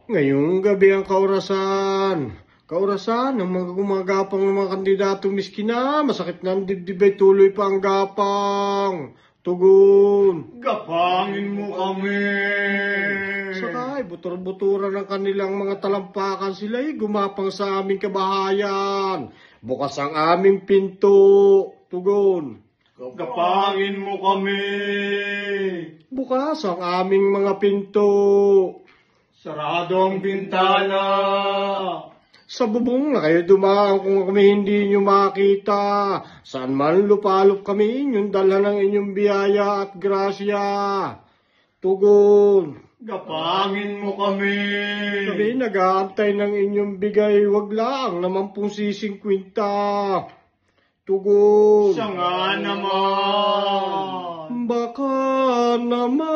Ngayong gabi ang kaurasan. Kaurasan ng mga gumagapang ng mga kandidato miskina. Masakit na ang dibdib ay tuloy pa ang gapang. Tugon. Gapangin mo kami. Sakay, butor-buturan ng kanilang mga talampakan sila'y gumapang sa aming kabahayan. Bukas ang aming pinto. Tugon. Gapangin mo kami. Bukas ang aming mga pinto. Sarado ang bintana. Sa bubong na kayo dumaan kung kami hindi nyo makita. Saan man lupalop kami, inyong dala ng inyong biyaya at grasya. Tugon. Gapangin mo kami. Kami nag-aantay ng inyong bigay, wag lang naman pong sisinkwinta. Tugon. Siya nga naman. Baka naman.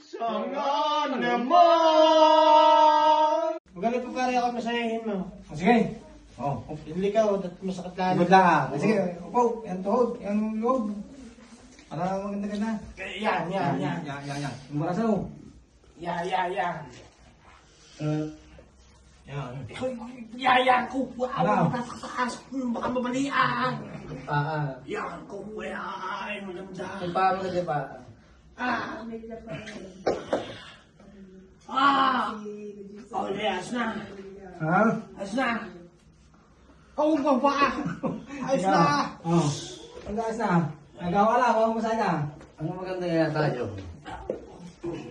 Siya nga naman. Magalit pa pare ako masayahin mo. Sige. Oh. Hindi ka, at masakit lalo. Good lang. Sige. Upo. Yan tuhod. Yan loob. Para maganda-ganda. Yan. Yan. Marasaw. Yan. Yan. Yan ko. Ano? Baka mabalian. Ah. Yan ko. Ay, maganda. Paano ka diba? Oh, ayos na. Ha? Ayos na. Oh, baba. Ayos na. Oh. Ang ayos na. Nagawa lang. Huwag mo sana. Ano maganda kaya tayo?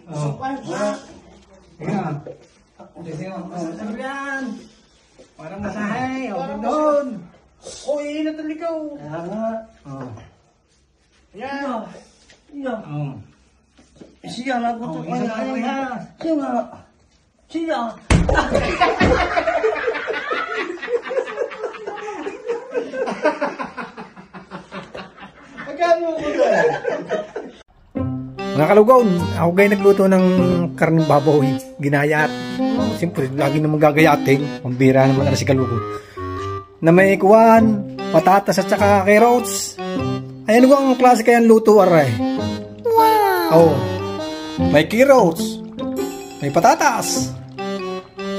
Oh. Ayos na. Tingnan. Sabi yan. Parang masahay. Huwag doon. Oh, inat ang likaw. Kaya nga. Oh. Yan. Yan. Oh. Siya nga gusto ko Isa pa nga. nga. Siya nga. Siya. Magkano mo doon? Mga kalugaw, ako gaya nagluto ng karneng baboy, ginayat. Siyempre, lagi naman gagayating. Pambira naman na si kalugaw. Na may ikuan, patatas at saka carrots. Ay, ano ang klase kayang luto, aray? Wow! Oh, may carrots, may patatas.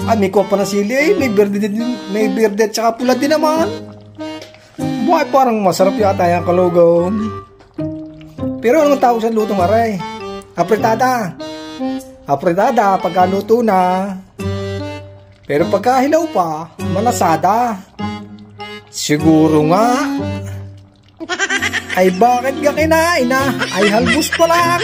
Ay, may kuha pa ng sili, may berde at saka pula din naman. Buhay, parang masarap yata yung kalugaw. Pero anong tawag sa lutong aray? Apretada. Apretada pagka luto na. Pero pagka hilaw pa, malasada. Siguro nga. Ay bakit ka kinain na? Ay halbus pala.